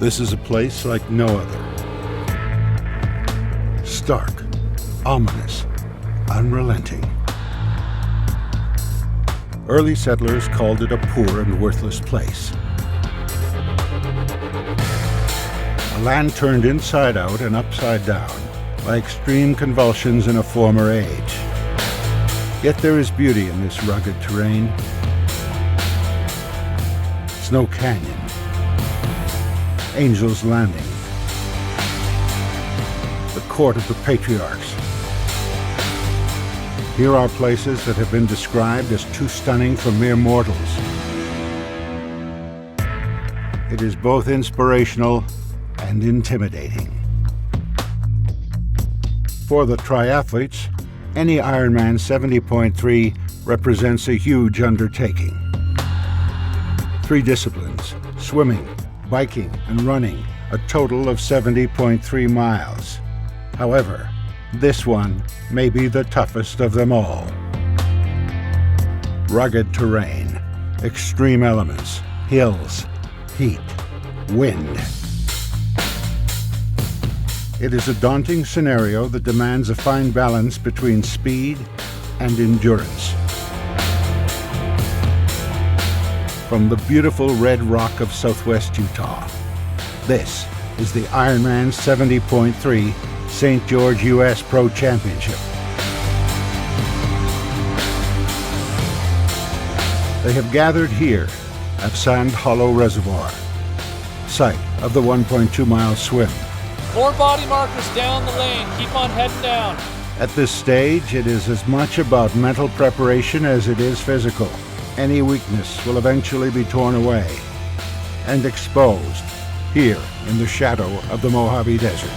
This is a place like no other. Stark, ominous, unrelenting. Early settlers called it a poor and worthless place. A land turned inside out and upside down by extreme convulsions in a former age. Yet there is beauty in this rugged terrain. Snow Canyon, Angel's Landing, the Court of the Patriarchs. Here are places that have been described as too stunning for mere mortals. It is both inspirational and intimidating. For the triathletes, any Ironman 70.3 represents a huge undertaking. 3 disciplines, swimming, biking, and running, a total of 70.3 miles. However, this one may be the toughest of them all. Rugged terrain, extreme elements, hills, heat, wind. It is a daunting scenario that demands a fine balance between speed and endurance. From the beautiful red rock of southwest Utah, this is the Ironman 70.3 St. George U.S. Pro Championship. They have gathered here at Sand Hollow Reservoir, site of the 1.2-mile swim. More body markers down the lane. Keep on heading down. At this stage, it is as much about mental preparation as it is physical. Any weakness will eventually be torn away and exposed here in the shadow of the Mojave Desert.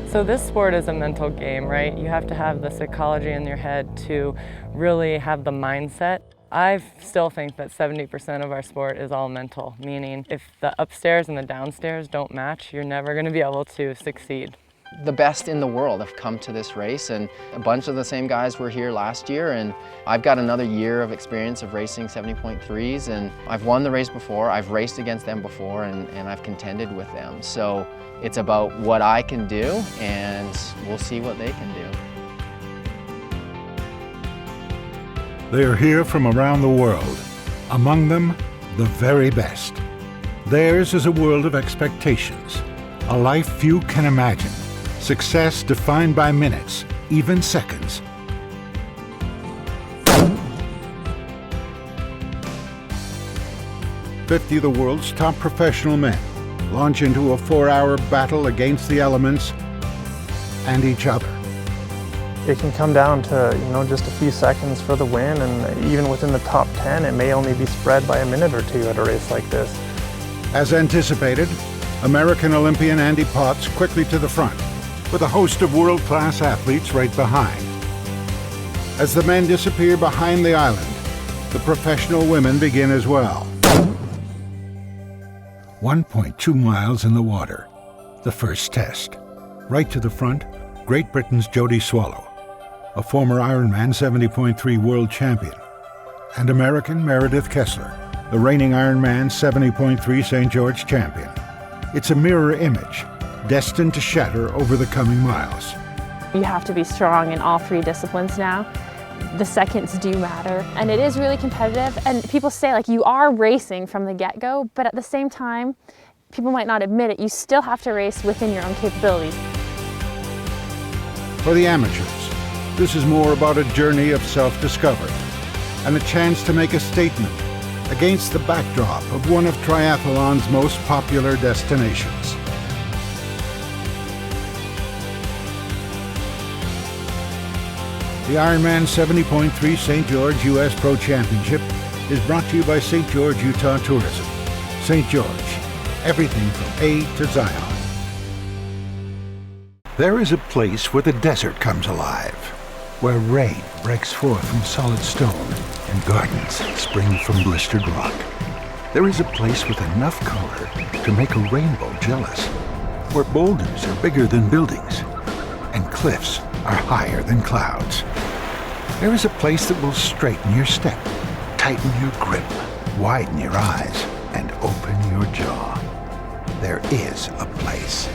So this sport is a mental game, right? You have to have the psychology in your head to really have the mindset. I still think that 70% of our sport is all mental, meaning if the upstairs and the downstairs don't match, you're never going to be able to succeed. The best in the world have come to this race, and a bunch of the same guys were here last year, and I've got another year of experience of racing 70.3s, and I've won the race before, I've raced against them before, and I've contended with them. So it's about what I can do, and we'll see what they can do. They are here from around the world, among them, the very best. Theirs is a world of expectations, a life few can imagine, success defined by minutes, even seconds. "50 of the world's top professional men launch into a 4-hour battle against the elements and each other. It can come down to, just a few seconds for the win, and even within the top 10, it may only be spread by a minute or two at a race like this. As anticipated, American Olympian Andy Potts quickly to the front, with a host of world-class athletes right behind. As the men disappear behind the island, the professional women begin as well. 1.2 miles in the water, the first test. Right to the front, Great Britain's Jodie Swallow, a former Ironman 70.3 world champion, and American Meredith Kessler, the reigning Ironman 70.3 St. George champion. It's a mirror image, destined to shatter over the coming miles. You have to be strong in all 3 disciplines now. The seconds do matter, and it is really competitive, and people say you are racing from the get-go, but at the same time, people might not admit it, you still have to race within your own capabilities. For the amateurs, this is more about a journey of self-discovery and a chance to make a statement against the backdrop of one of triathlon's most popular destinations. The Ironman 70.3 St. George U.S. Pro Championship is brought to you by St. George, Utah Tourism. St. George, everything from A to Zion. There is a place where the desert comes alive, where rain breaks forth from solid stone and gardens spring from blistered rock. There is a place with enough color to make a rainbow jealous, where boulders are bigger than buildings and cliffs are higher than clouds. There is a place that will straighten your step, tighten your grip, widen your eyes, and open your jaw. There is a place.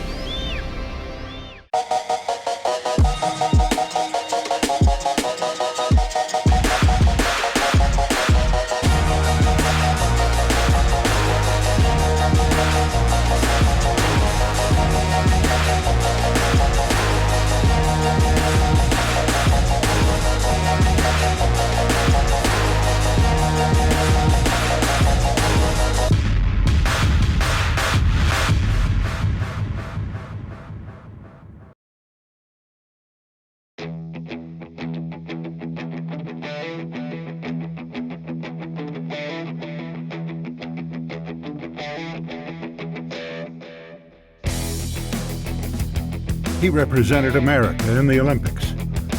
He represented America in the Olympics.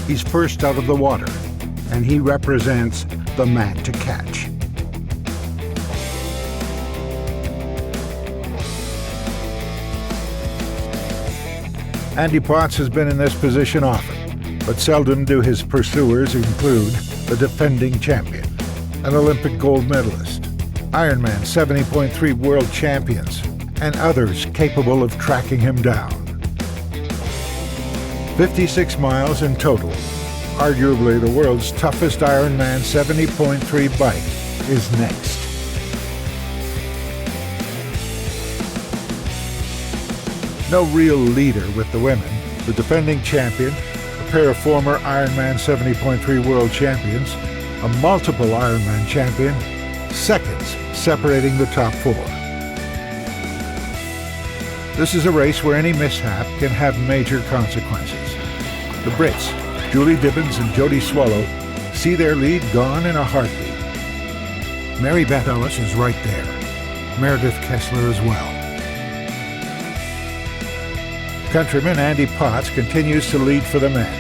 He's first out of the water, and he represents the man to catch. Andy Potts has been in this position often, but seldom do his pursuers include the defending champion, an Olympic gold medalist, Ironman 70.3 world champions, and others capable of tracking him down. 56 miles in total. Arguably the world's toughest Ironman 70.3 bike is next. No real leader with the women. The defending champion, a pair of former Ironman 70.3 world champions, a multiple Ironman champion, seconds separating the top four. This is a race where any mishap can have major consequences. The Brits, Julie Dibbins and Jodie Swallow, see their lead gone in a heartbeat. Mary Beth Ellis is right there. Meredith Kessler as well. Countryman Andy Potts continues to lead for the men.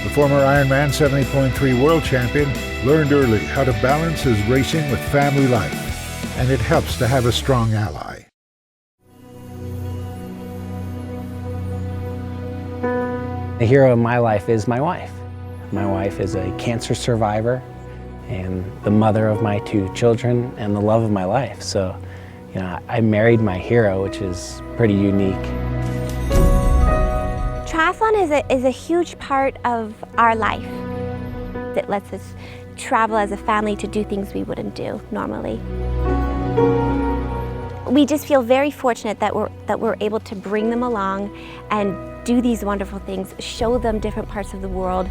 The former Ironman 70.3 world champion learned early how to balance his racing with family life, and it helps to have a strong ally. The hero of my life is my wife. My wife is a cancer survivor and the mother of my 2 children and the love of my life. So, I married my hero, which is pretty unique. Triathlon is a huge part of our life. It lets us travel as a family to do things we wouldn't do normally. We just feel very fortunate that we're able to bring them along and do these wonderful things, show them different parts of the world.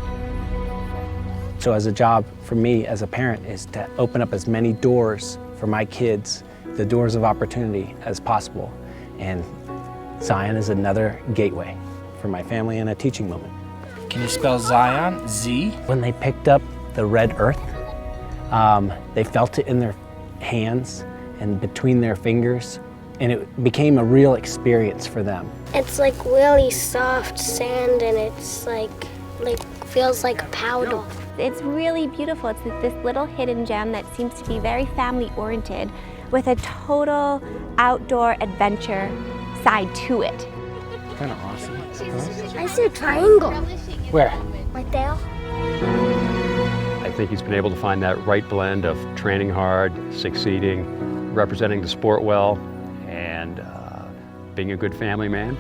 So as a job for me as a parent is to open up as many doors for my kids, the doors of opportunity as possible. And Zion is another gateway for my family and a teaching moment. Can you spell Zion? Z? When they picked up the red earth, they felt it in their hands and between their fingers, and it became a real experience for them. It's like really soft sand, and it's like feels like powder. It's really beautiful. It's like this little hidden gem that seems to be very family-oriented with a total outdoor adventure side to it. Kind of awesome. Huh? I see a triangle. Where? Right there. I think he's been able to find that right blend of training hard, succeeding, representing the sport well, and being a good family man.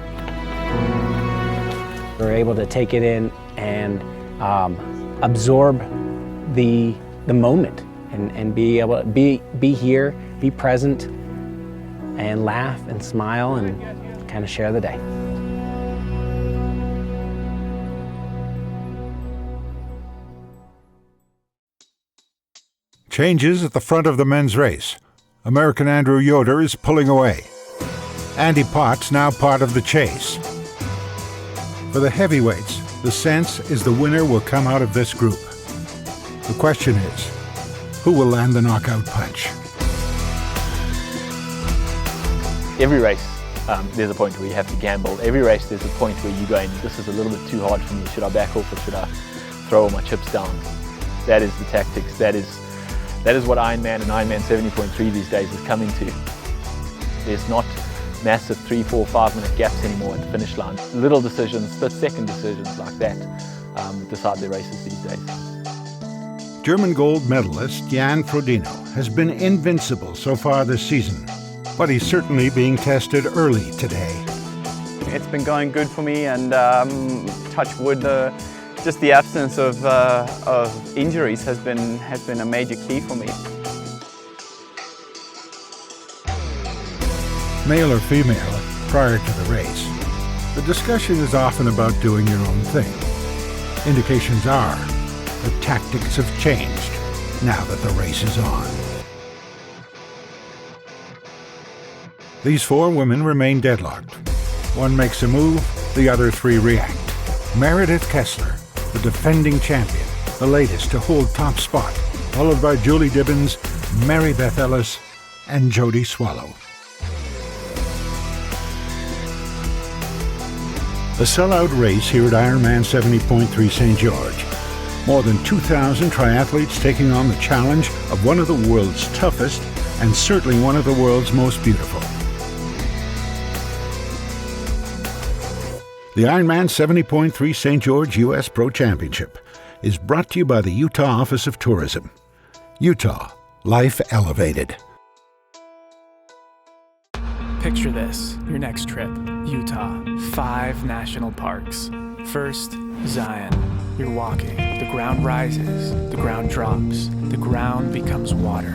We're able to take it in and absorb the moment and be able to be here, be present, and laugh and smile and kind of share the day. Changes at the front of the men's race. American Andrew Yoder is pulling away. Andy Potts now part of the chase. For the heavyweights, the sense is the winner will come out of this group. The question is, who will land the knockout punch? Every race, there's a point where you have to gamble. Every race, there's a point where you go in, this is a little bit too hard for me. Should I back off or should I throw all my chips down? That is the tactics. That is what Ironman and Ironman 70.3 these days has come into. There's not massive 3, 4, 5 minute gaps anymore at the finish line. Little decisions, split-second decisions like that decide the races these days. German gold medalist Jan Frodeno has been invincible so far this season. but he's certainly being tested early today. It's been going good for me, and touch wood, just the absence of injuries has been a major key for me. Male or female, prior to the race, the discussion is often about doing your own thing. Indications are that tactics have changed now that the race is on. These 4 women remain deadlocked. One makes a move, the other 3 react. Meredith Kessler, the defending champion, the latest to hold top spot, followed by Julie Dibbins, Mary Beth Ellis, and Jody Swallow. A sellout race here at Ironman 70.3 St. George. More than 2,000 triathletes taking on the challenge of one of the world's toughest and certainly one of the world's most beautiful. The Ironman 70.3 St. George U.S. Pro Championship is brought to you by the Utah Office of Tourism. Utah, life elevated. Picture this, your next trip, Utah, 5 national parks. First, Zion. You're walking, the ground rises, the ground drops, the ground becomes water.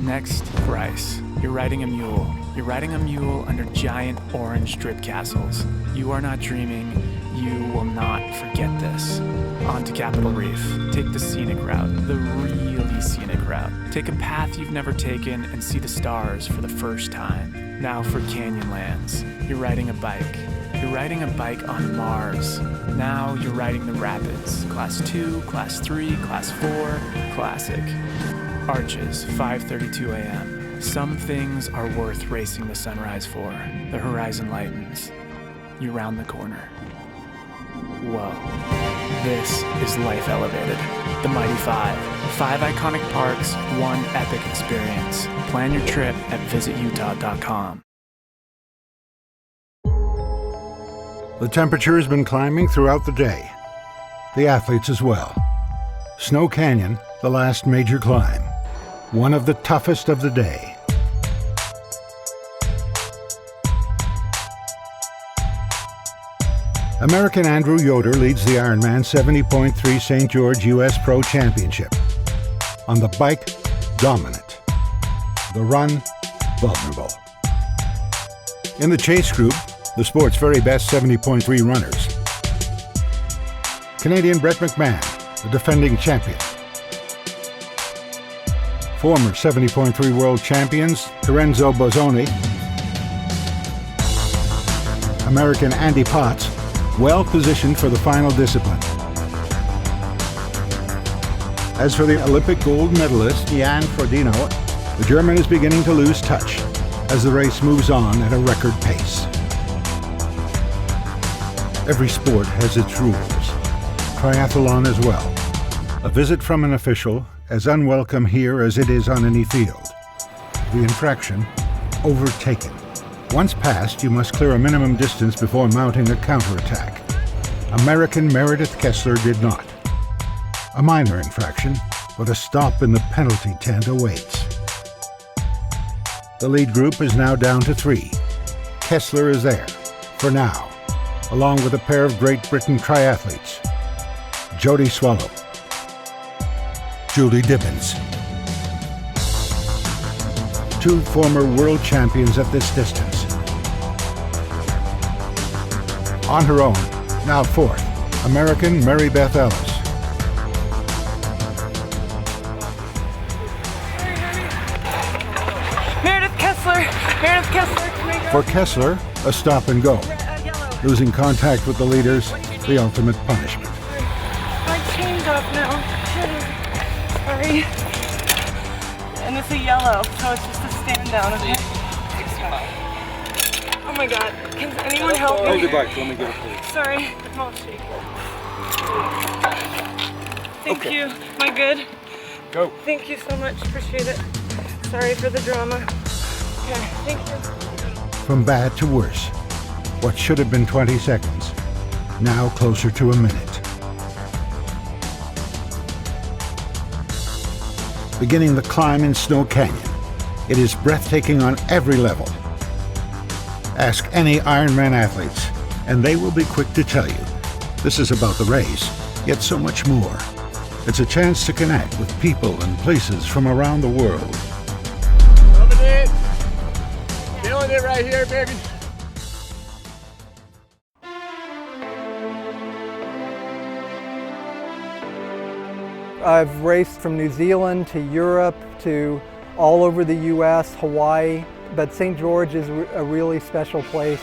Next, Bryce. You're riding a mule. You're riding a mule under giant orange drip castles. You are not dreaming. You will not forget this. On to Capitol Reef. Take the scenic route, the really scenic route. Take a path you've never taken and see the stars for the first time. Now for Canyonlands. You're riding a bike. You're riding a bike on Mars. Now you're riding the rapids. Class 2, Class 3, Class 4, Classic. Arches, 5:32 a.m. Some things are worth racing the sunrise for. The horizon lightens. You round the corner. Whoa. This is life elevated. The Mighty 5. 5 iconic parks, 1 epic experience. Plan your trip at visitutah.com. The temperature has been climbing throughout the day. The athletes as well. Snow Canyon, the last major climb. One of the toughest of the day. American Andrew Yoder leads the Ironman 70.3 St. George U.S. Pro Championship. On the bike, dominant. The run, vulnerable. In the chase group, the sport's very best 70.3 runners. Canadian Brett McMahon, the defending champion. Former 70.3 world champions Lorenzo Bozzoni. American Andy Potts, well positioned for the final discipline. As for the Olympic gold medalist Jan Frodeno, the German is beginning to lose touch as the race moves on at a record pace. Every sport has its rules. Triathlon as well. A visit from an official as unwelcome here as it is on any field. The infraction, overtaken. Once passed, you must clear a minimum distance before mounting a counterattack. American Meredith Kessler did not. A minor infraction, but a stop in the penalty tent awaits. The lead group is now down to 3. Kessler is there, for now, along with a pair of Great Britain triathletes, Jody Swallow, Julie Dibbins. 2 former world champions at this distance. On her own, now 4th, American Mary Beth Ellis. Meredith Kessler, For Kessler, a stop and go. Losing contact with the leaders, the ultimate punishment. my chain's up now. Sorry. And it's a yellow, so it's just a stand down, okay? Oh my god, can anyone help me? Hold your bike, let me get it for you. Sorry, I'm all shaky. Thank you. Am I good? Go. Thank you so much, appreciate it. Sorry for the drama. Okay, thank you. From bad to worse. What should have been 20 seconds, now closer to a minute. Beginning the climb in Snow Canyon, It is breathtaking on every level. Ask any Ironman athletes, and they will be quick to tell you. This is about the race, yet so much more. It's a chance to connect with people and places from around the world. Loving it. Feeling it right here, baby. I've raced from New Zealand to Europe to all over the US, Hawaii, but St. George is a really special place.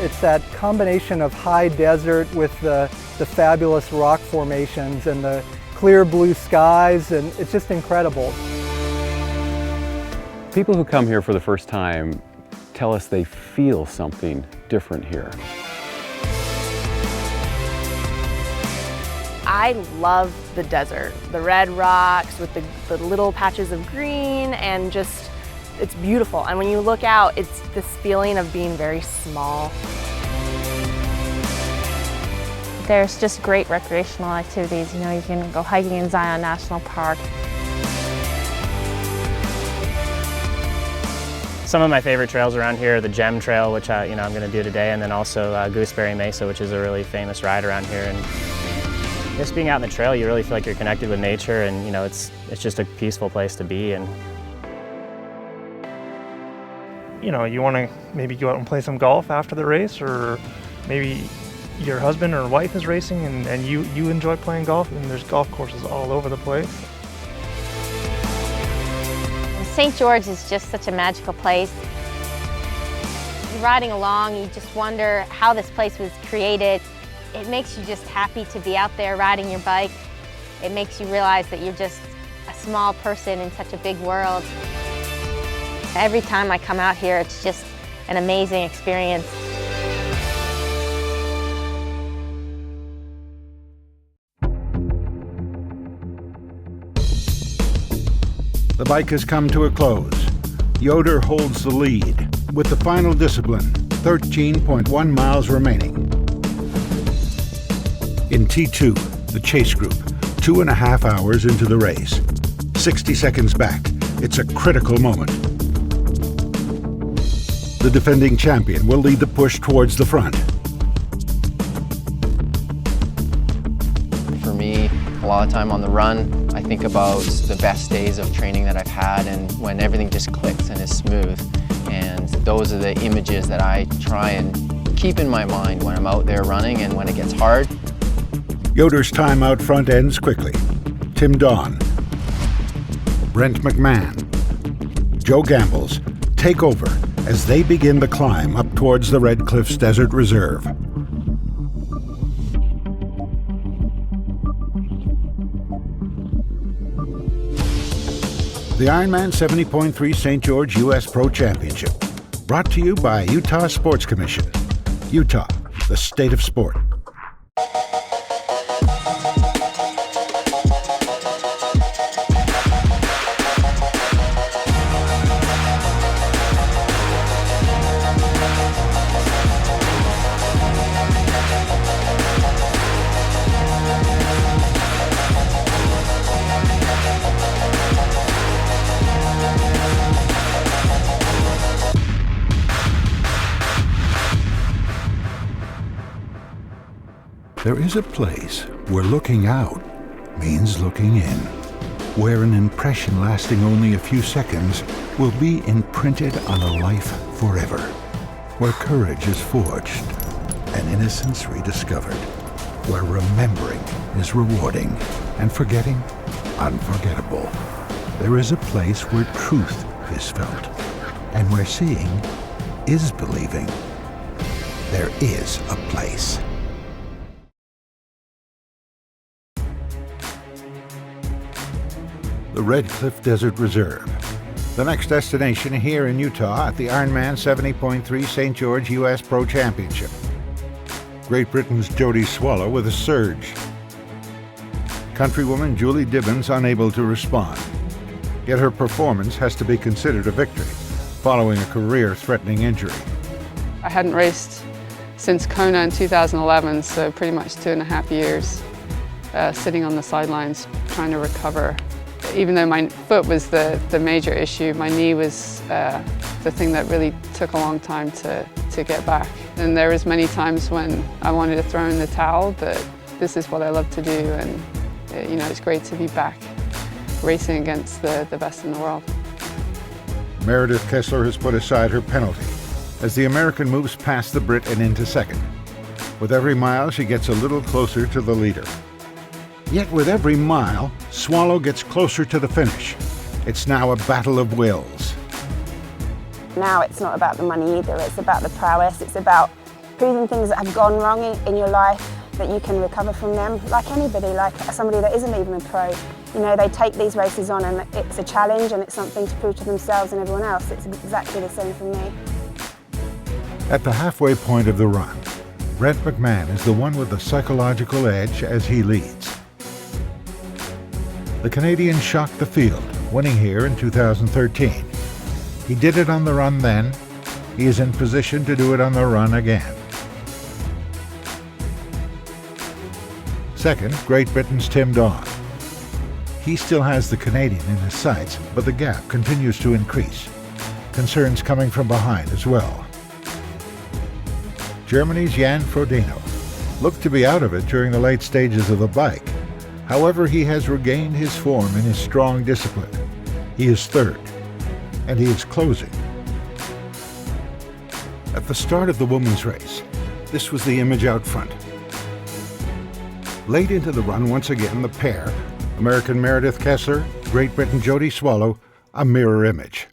It's that combination of high desert with the fabulous rock formations and the clear blue skies, and it's just incredible. People who come here for the first time tell us they feel something different here. I love the desert, the red rocks with the little patches of green, and just, it's beautiful. And when you look out, it's this feeling of being very small. There's just great recreational activities. You know, you can go hiking in Zion National Park. Some of my favorite trails around here are the Gem Trail, which I'm going to do today, and then also Gooseberry Mesa, which is a really famous ride around here. And just being out in the trail, you really feel like you're connected with nature, and it's just a peaceful place to be. And you want to maybe go out and play some golf after the race, or maybe your husband or wife is racing and you enjoy playing golf, and there's golf courses all over the place. St. George is just such a magical place. You're riding along, you just wonder how this place was created. It makes you just happy to be out there riding your bike. It makes you realize that you're just a small person in such a big world. Every time I come out here, it's just an amazing experience. The bike has come to a close. Yoder holds the lead with the final discipline, 13.1 miles remaining. In T2, the chase group, 2.5 hours into the race. 60 seconds back, it's a critical moment. The defending champion will lead the push towards the front. For me, a lot of time on the run, I think about the best days of training that I've had, and when everything just clicks and is smooth. And those are the images that I try and keep in my mind when I'm out there running and when it gets hard. Yoder's time out front ends quickly. Tim Dawn, Brent McMahon, Joe Gambles take over as they begin the climb up towards the Red Cliffs Desert Reserve. The Ironman 70.3 St. George U.S. Pro Championship, brought to you by Utah Sports Commission. Utah, the state of sport. There is a place where looking out means looking in, where an impression lasting only a few seconds will be imprinted on a life forever, where courage is forged and innocence rediscovered, where remembering is rewarding and forgetting unforgettable. There is a place where truth is felt and where seeing is believing. There is a place. The Red Cliff Desert Reserve, the next destination here in Utah at the Ironman 70.3 St. George U.S. Pro Championship. Great Britain's Jodie Swallow with a surge. Countrywoman Julie Dibbins unable to respond. Yet her performance has to be considered a victory, following a career-threatening injury. I hadn't raced since Kona in 2011, so pretty much 2.5 years sitting on the sidelines trying to recover. Even though my foot was the major issue, my knee was the thing that really took a long time to get back. And there was many times when I wanted to throw in the towel, but this is what I love to do, and you know, it's great to be back racing against the best in the world. Meredith Kessler has put aside her penalty as the American moves past the Brit and into second. With every mile, she gets a little closer to the leader. Yet with every mile, Swallow gets closer to the finish. It's now a battle of wills. Now it's not about the money either, it's about the prowess, it's about proving things that have gone wrong in your life, that you can recover from them, like anybody, like somebody that isn't even a pro. You know, they take these races on and it's a challenge and it's something to prove to themselves and everyone else. It's exactly the same for me. At the halfway point of the run, Brett McMahon is the one with the psychological edge as he leads. The Canadian shocked the field, winning here in 2013. He did it on the run then. He is in position to do it on the run again. Second, Great Britain's Tim Don. He still has the Canadian in his sights, but the gap continues to increase. Concerns coming from behind as well. Germany's Jan Frodeno looked to be out of it during the late stages of the bike. However, he has regained his form and his strong discipline. He is third, and he is closing. At the start of the women's race, this was the image out front. Late into the run, once again, the pair, American Meredith Kessler, Great Britain Jody Swallow, a mirror image.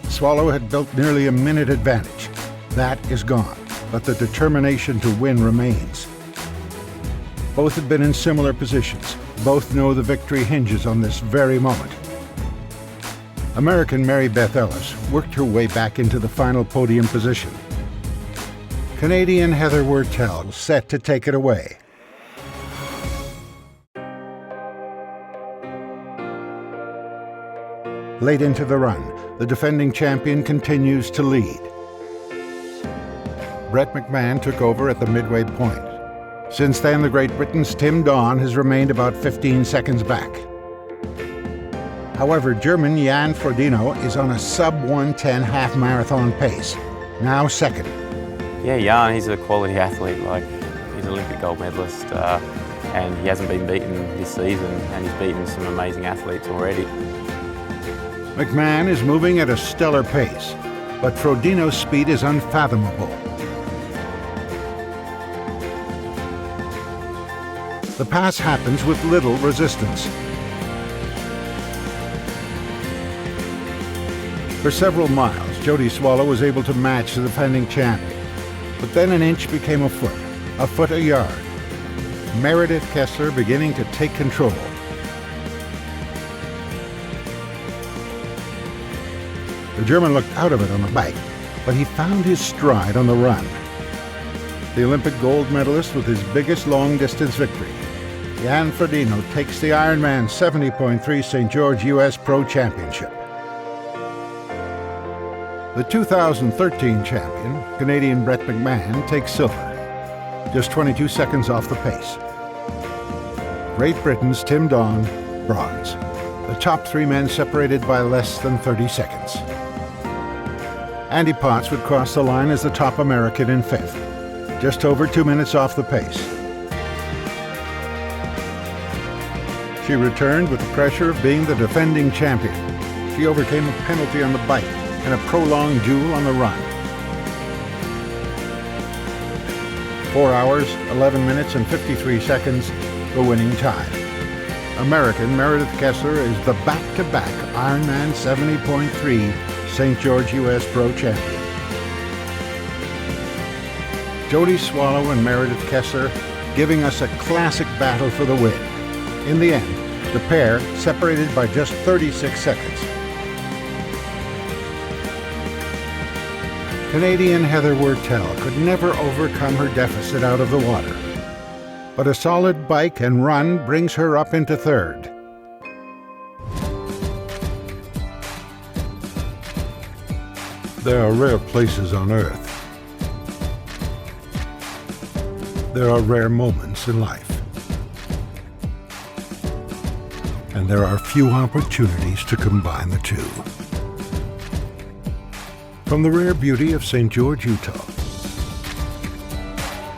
Swallow had built nearly a minute advantage. That is gone, but the determination to win remains. Both have been in similar positions. Both know the victory hinges on this very moment. American Mary Beth Ellis worked her way back into the final podium position. Canadian Heather Wurtell set to take it away. Late into the run, the defending champion continues to lead. Brett McMahon took over at the midway point. Since then, the Great Britain's Tim Don has remained about 15 seconds back. However, German Jan Frodeno is on a sub-1:10 half-marathon pace, now second. Yeah, Jan, he's a quality athlete. Like, he's an Olympic gold medalist, and he hasn't been beaten this season, and he's beaten some amazing athletes already. McMahon is moving at a stellar pace, but Frodeno's speed is unfathomable. The pass happens with little resistance. For several miles, Jody Swallow was able to match the defending champion, but then an inch became a foot a yard. Meredith Kessler beginning to take control. The German looked out of it on the bike, but he found his stride on the run. The Olympic gold medalist with his biggest long-distance victory, Jan Frodeno takes the Ironman 70.3 St. George U.S. Pro Championship. The 2013 champion, Canadian Brett McMahon, takes silver, just 22 seconds off the pace. Great Britain's Tim Don, bronze. The top three men separated by less than 30 seconds. Andy Potts would cross the line as the top American in fifth, just over 2 minutes off the pace. She returned with the pressure of being the defending champion. She overcame a penalty on the bike and a prolonged duel on the run. 4 hours, 11 minutes, and 53 seconds, the winning time. American Meredith Kessler is the back-to-back Ironman 70.3 St. George U.S. Pro Champion. Jody Swallow and Meredith Kessler giving us a classic battle for the win. In the end, the pair separated by just 36 seconds. Canadian Heather Wurtell could never overcome her deficit out of the water, but a solid bike and run brings her up into third. There are rare places on Earth. There are rare moments in life. and there are few opportunities to combine the two. From the rare beauty of St. George, Utah,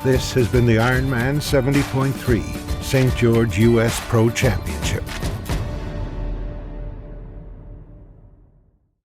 this has been the Ironman 70.3 St. George U.S. Pro Championship.